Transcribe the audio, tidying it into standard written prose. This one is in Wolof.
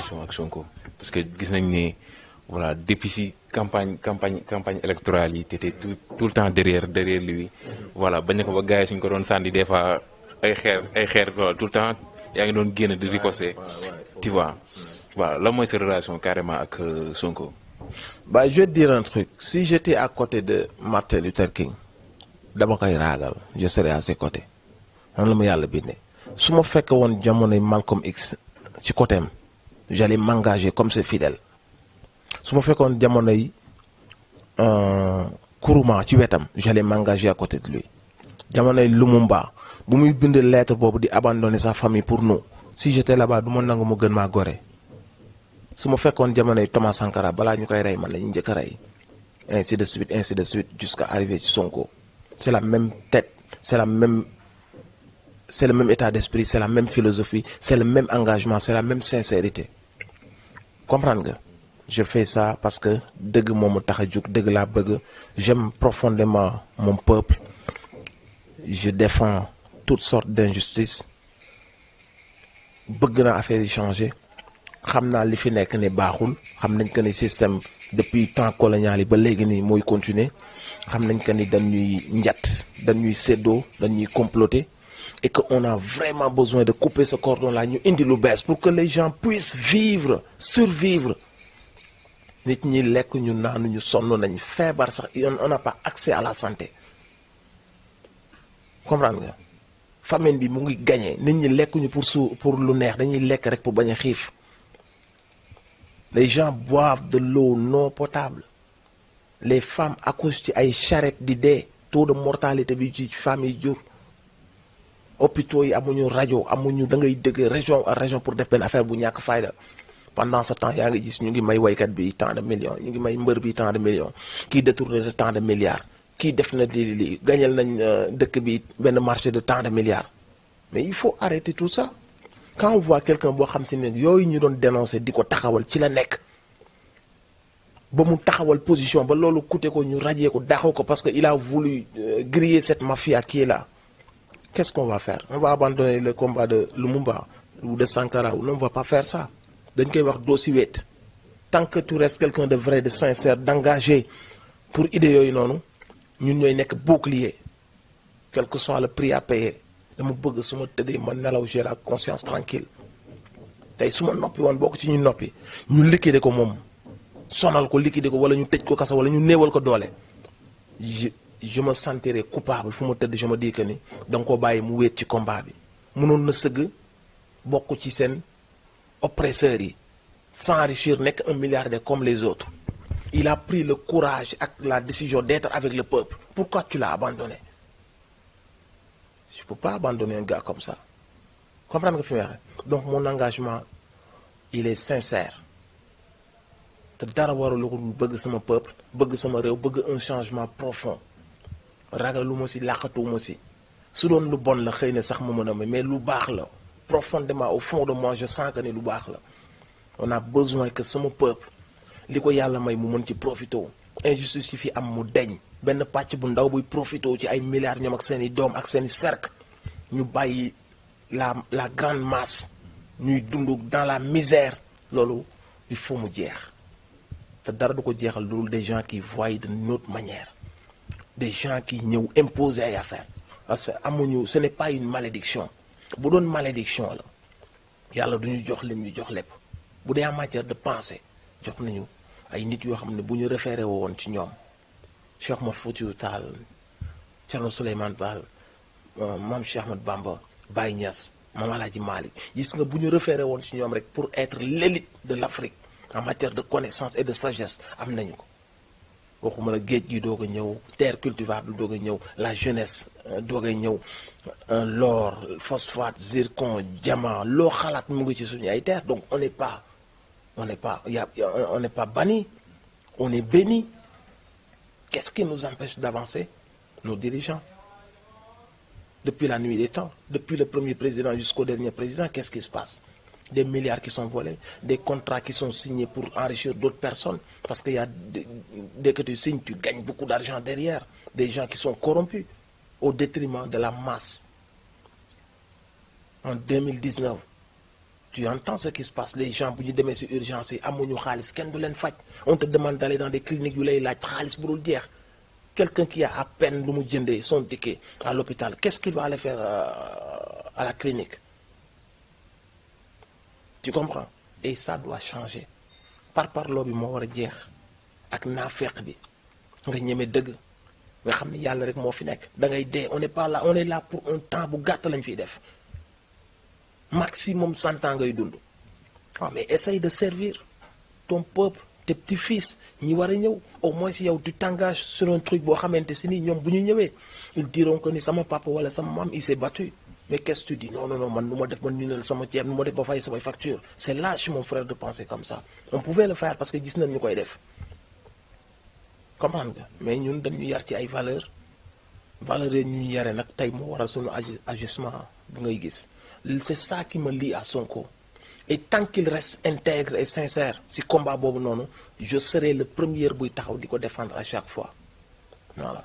relation ak Sonko parce que gis nañ ne voilà depuis si campagne électorale yi t'étais tout le temps derrière lui voilà bañ na ko ba gars yi suñ ko doon sànni des fois ay xeer tout le temps yaa ngi doon génn di riposter tu vois voilà lan mooy sa relation carrément ak Sonko. Bah, je vais te dire un truc. Si j'étais à côté de Martin Luther King, dama koy raagal, je serais à ses côtés. Noonu la ma yàlla bindee. Su ma fekkee woon jamonoy Malcolm X ci côté am, j'allais m'engager comme ses fidèles. Su ma fekkoon jamonoy Nkrumah ci wetam, j'allais m'engager à côté de lui. Jamonoy Lumumba bu muy bind lettre boobu di abandonner sa famille pour nous, si j'étais là-bas du ma nangu mu gën maa gore. su ma fekkoon jamonoy Thomas Sankara balaa ñu koy rey man la ñu njëkk a rey ainsi de suite jusqu'à arriver ci Sonko. C'est la même tête, c'est le même état d'esprit, c'est la même philosophie, c'est le même engagement, c'est la même sincérité. Comprendre nga? Je fais ça parce que dëgg moo ma tax a jóg, dëgg laa bëgg. J'aime profondément mon peuple. Je défends toutes sortes d'injustices. Bëgg naa affaire yi changer. Xam naa li fi nekk ne baaxul, xam nañ que ni système depuis temps colonial yi ba léegi nii mooy continuer, xam nañ que ni dañuy njat, dañuy séddoo, dañuy comploter et que on a vraiment besoin de couper ce cordon là ñu indi lu bees pour que les gens puissent vivre, survivre. Nit ñi lekk ñu naanu ñu sonn nañ feebar sax on n'a pas accès à la santé. Comprendre nga? Famine bi mu ngi gagné, nit ñi lekk ñu pour lu neex, dañuy lekk rek pour bañ a xiif. Les gens boivent de l'eau non potable. Les femmes accouchent ci ay charrette di dee. Taux de mortalité bi ci femmes yi jur. Hôpitaux yi amuñu rajo amuñu da ngay dëgg région à région pour def benn affaire bu ñàkk fayda. Pendant ce temps yaa ngi gis ñu ngi may waykat bi tant de millions ñu ngi may mbër bi tant de millions. Kii détourné de tant de milliards. Kii def na lii gañal nañ dëkk bi benn marché de tant de milliards. Mais il faut arrêter tout ça. Quand on voit quelqu'un boo xam si ne yooyu ñu doon dénoncer di ko taxawal ci la nekk ba mu taxawal position ba loolu coûté ko ñu radier ko daxaw ko parce que il a voulu griller cette mafia qui est là. Qu'est-ce qu'on va faire? On va abandonner le combat de Lumumba ou de Sankara ou non, on va pas faire ça. Dañ koy wax doo si wéet. Tant que tu restes quelqu'un de vrai, de sincère, d'engagé pour idée yooyu noonu ñun ñooy nekk bouclier quel que soit le prix à payer. Dama bëgg su ma tëddee ma nelaw j'ai la conscience tranquille tey su ma noppi woon bokk ci ñu noppi ñu liquider ko moom sonal ko liquider ko wala ñu tëj ko kaso wala ñu néewal ko doole je me sentirais coupable fu ma tëdd je me dis que ni da nga koo bàyyi mu wéet ci combat bi mënoon na sëgg bokk ci seen oppresseurs yi s'enrichir nekk un milliardaire comme les autres. Il a pris le courage ak la décision d'être avec le peuple. Pourquoi tu l'as abandonné? Je ne peux pas abandonner un gars comme ça. Comprends nga fi may waxee. Donc mon engagement il est sincère te dara warul ko bëgg sama peuple bëgg sama réew bëgg un changement profond ragaluma si làqatuma si su doon lu bon la xëy na sax ma mën a mais lu baax la profondément au fond de moi je sens que ni lu baax la. On a besoin que sama peuple li ko yàlla may mu mën ci profité injustice yi fi am mu deñ benn pàcc bu ndaw buy profité ci ay milliards ñoom ak seen i doom ak seen i cercle ñu bàyyi la grande masse ñuy dund dans la misère loolu il faut mu jeex te dara du ko jeexal loolu des gens qui voient de notre manière des gens qui ñëw imposer ay affaires parce que amuñu ce n'est pas une malédiction bu doon malédiction la yàlla du ñu jox lim ñu jox lépp bu dee en matière de pensée jox nañu ay nit yoo xam ne bu ñu référé woon ci ñoom Cheikh Omar Foutiyou Tall Thierno Souleymane Baal Mame Cheikh Ahmadou Bamba Baye Niass Mame Alhaji Malick gis nga bu ñu référé woon ci ñoom rek pour être l'élite de l'Afrique en matière de connaissance et de sagesse am nañu ko waxuma la géej gi doog a ñëw terre cultivable doog a ñëw la jeunesse doog a ñëw l'or phosphate zircon diamant loo xalaat mu ngi ci suñu ay terre donc on n'est pas banni on est béni. Qu'est-ce qui nous empêche d'avancer? Nos dirigeants. Depuis la nuit des temps, depuis le premier président jusqu'au dernier président, qu'est-ce qui se passe? Des milliards qui sont volés, des contrats qui sont signés pour enrichir d'autres personnes. Parce qu'il y a, dès que tu signes, tu gagnes beaucoup d'argent derrière. Des gens qui sont corrompus au détriment de la masse. En 2019, Tu entends ce qui se passe, les gens bu ñu demee ci urgence yi amuñu xaalis kenn du leen faj on te demande d'aller dans des cliniques yu lay laaj xaalis bu dul jeex quelqu'un qui a à peine lu mu jëndee son ticket à l'hôpital qu'est-ce qu'il va aller faire à la clinique? Tu comprends? Et ça doit changer parparloo bi moo war a jeex ak naafeq bi nga ñeme dëgg nga xam ne yàlla rek moo fi nekk da ngay dee on n'est pas là on est là pour un temps bu gàtt lañ fiy def maximum 100 ans ngay dund waaw mais essaye de servir ton peuple tes petits-fils ñi war a ñëw au moins si yow tu t'engages sur un truc boo xamante si ni ñoom bu ñu ñëwee ils diront que ni sama papa wala sama maam il s'est battu mais qu'est-ce que tu dis non non non man nu ma def man ñu sama ceeb nu ma def ba fay samay facture c'est lâche mon frère de penser comme ça on pouvait le faire parce que gis nañ ñu koy def comprendre nga mais ñun dañu yar ci ay valeurs yi ñu yare nag tey moo waral suñu agissement bu ngay gis c'est ça qui me lie à Sonko et tant qu'il reste intègre et sincère si combat boobu noonu je serai le premier buy taxaw di ko défendre à chaque fois voilà